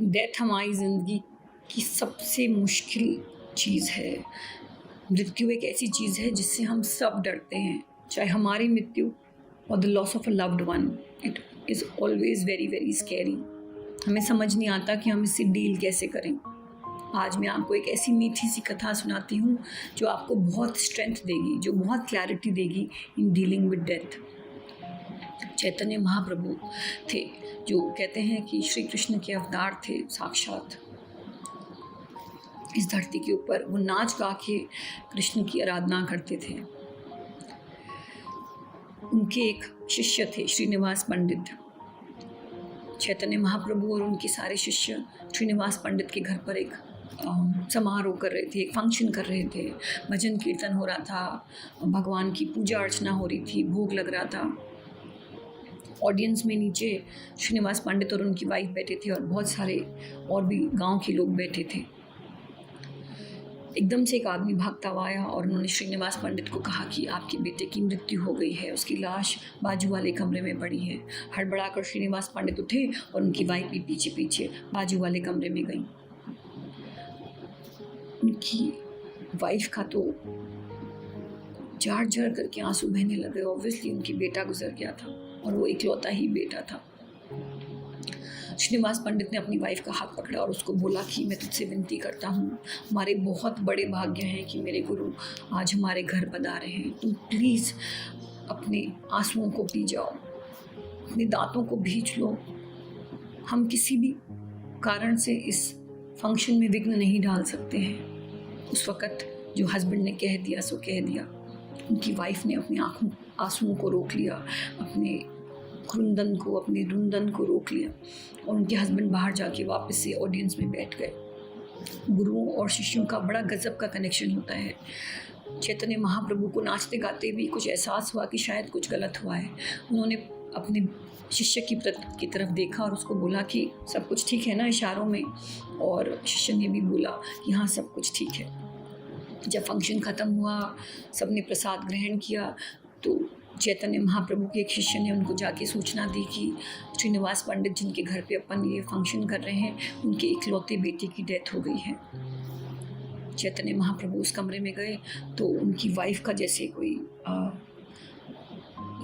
Death हमारी ज़िंदगी की सबसे मुश्किल चीज़ है। मृत्यु एक ऐसी चीज़ है जिससे हम सब डरते हैं, चाहे हमारी मृत्यु और the loss of a loved one, it is always very very scary. हमें समझ नहीं आता कि हम इससे डील कैसे करें। आज मैं आपको एक ऐसी मीठी सी कथा सुनाती हूँ जो आपको बहुत स्ट्रेंथ देगी, जो बहुत क्लैरिटी देगी in dealing with death. Chaitanya Mahaprabhu थे, जो कहते हैं कि श्री कृष्ण के अवतार थे साक्षात इस धरती के ऊपर। वो नाच गा के कृष्ण की आराधना करते थे। उनके एक शिष्य थे श्रीनिवास पंडित। चैतन्य महाप्रभु और उनके सारे शिष्य श्रीनिवास पंडित के घर पर एक समारोह कर रहे थे, एक फंक्शन कर रहे थे। भजन कीर्तन हो रहा था, भगवान की पूजा अर्चना हो रही थी, भोग लग रहा था। ऑडियंस में नीचे श्रीनिवास पंडित और उनकी वाइफ बैठे थे और बहुत सारे और भी गांव के लोग बैठे थे। एकदम से एक आदमी भागता हुआ आया और उन्होंने श्रीनिवास पंडित को कहा कि आपके बेटे की मृत्यु हो गई है, उसकी लाश बाजू वाले कमरे में पड़ी है। हड़बड़ाकर श्रीनिवास पंडित उठे और उनकी वाइफ भी पीछे पीछे बाजू वाले कमरे में गई। उनकी वाइफ का तो जार जार करके आंसू बहने लगे। ऑब्वियसली उनकी बेटा गुजर गया था और वो इकलौता ही बेटा था। श्रीनिवास पंडित ने अपनी वाइफ का हाथ पकड़ा और उसको बोला कि मैं तुझसे विनती करता हूँ, हमारे बहुत बड़े भाग्य हैं कि मेरे गुरु आज हमारे घर पधारे हैं। तुम प्लीज़ अपने आंसुओं को पी जाओ, अपने दांतों को भींच लो। हम किसी भी कारण से इस फंक्शन में विघ्न नहीं डाल सकते हैं। उस वक़्त जो हस्बैंड ने कह दिया सो कह दिया। उनकी वाइफ ने अपनी आंसुओं को रोक लिया, अपने क्रुंदन को, अपने रुंदन को रोक लिया और उनके हस्बैंड बाहर जाके वापस से ऑडियंस में बैठ गए। गुरुओं और शिष्यों का बड़ा गजब का कनेक्शन होता है। चैतन्य महाप्रभु को नाचते गाते भी कुछ एहसास हुआ कि शायद कुछ गलत हुआ है। उन्होंने अपने शिष्य की तरफ देखा और उसको बोला कि सब कुछ ठीक है ना, इशारों में, और शिष्य ने भी बोला कि हाँ सब कुछ ठीक है। जब फंक्शन ख़त्म हुआ, सबने प्रसाद ग्रहण किया, तो चैतन्य महाप्रभु के एक शिष्य ने उनको जाके सूचना दी कि श्रीनिवास पंडित जिनके घर पे अपन ये फंक्शन कर रहे हैं, उनके इकलौते बेटे की डेथ हो गई है। चैतन्य महाप्रभु उस कमरे में गए तो उनकी वाइफ का जैसे कोई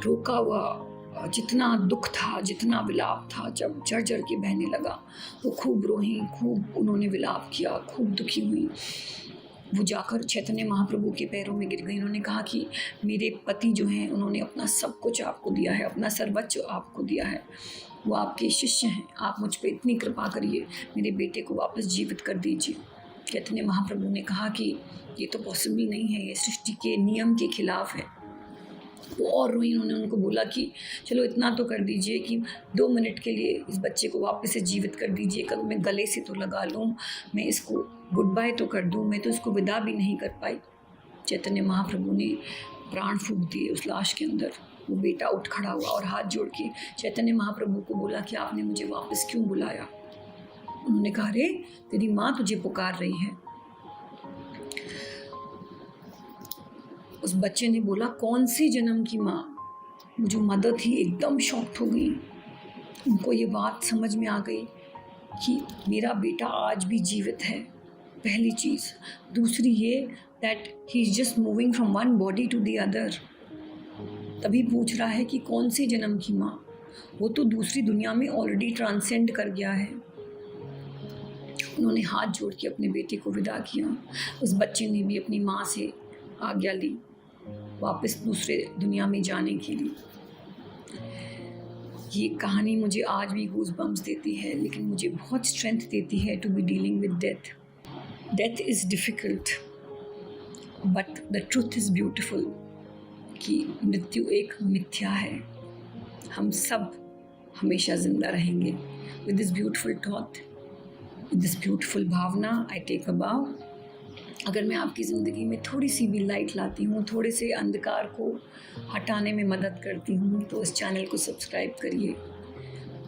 रोका हुआ जितना दुख था, जितना विलाप था, जब जर जर के बहने लगा। वो खूब रोई, खूब उन्होंने विलाप किया, खूब दुखी हुई। वो जाकर चैतन्य महाप्रभु के पैरों में गिर गई। उन्होंने कहा कि मेरे पति जो हैं उन्होंने अपना सब कुछ आपको दिया है, अपना सर्वोच्च आपको दिया है, वो आपके शिष्य हैं, आप मुझ पे इतनी कृपा करिए, मेरे बेटे को वापस जीवित कर दीजिए। चैतन्य महाप्रभु ने कहा कि ये तो पॉसिबल नहीं है, ये सृष्टि के नियम के खिलाफ है। वो और रोई। उन्होंने उनको बोला कि चलो इतना तो कर दीजिए कि 2 मिनट के लिए इस बच्चे को वापस से जीवित कर दीजिए। कल मैं गले से तो लगा लूँ, मैं इसको गुड बाय तो कर दूँ, मैं तो इसको विदा भी नहीं कर पाई। चैतन्य महाप्रभु ने प्राण फूंक दिए उस लाश के अंदर। वो बेटा उठ खड़ा हुआ और हाथ जोड़ के चैतन्य महाप्रभु को बोला कि आपने मुझे वापस क्यों बुलाया। उन्होंने कहा, अरे तेरी माँ तुझे पुकार रही है। उस बच्चे ने बोला, कौन सी जन्म की माँ। वो जो मदर थी एकदम शॉक्ड हो गई। उनको ये बात समझ में आ गई कि मेरा बेटा आज भी जीवित है, पहली चीज़। दूसरी ये that he is just moving from one body to the other. तभी पूछ रहा है कि कौन सी जन्म की माँ। वो तो दूसरी दुनिया में ऑलरेडी ट्रांसेंड कर गया है। उन्होंने हाथ जोड़ के अपने बेटे को विदा किया। उस बच्चे ने भी अपनी माँ से आज्ञा ली वापस दूसरे दुनिया में जाने के लिए। ये कहानी मुझे आज भी गूज़ बम्स देती है, लेकिन मुझे बहुत स्ट्रेंथ देती है to be dealing with death. Death is difficult but the truth is beautiful, कि मृत्यु एक मिथ्या है। हम सब हमेशा ज़िंदा रहेंगे। With this beautiful thought, with this beautiful भावना, आई टेक अ बाउ। अगर मैं आपकी ज़िंदगी में थोड़ी सी भी लाइट लाती हूँ, थोड़े से अंधकार को हटाने में मदद करती हूँ, तो इस चैनल को सब्सक्राइब करिए।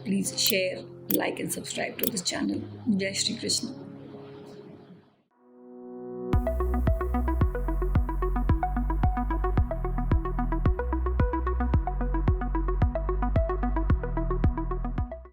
Please share, like and subscribe to this channel. जय श्री कृष्ण।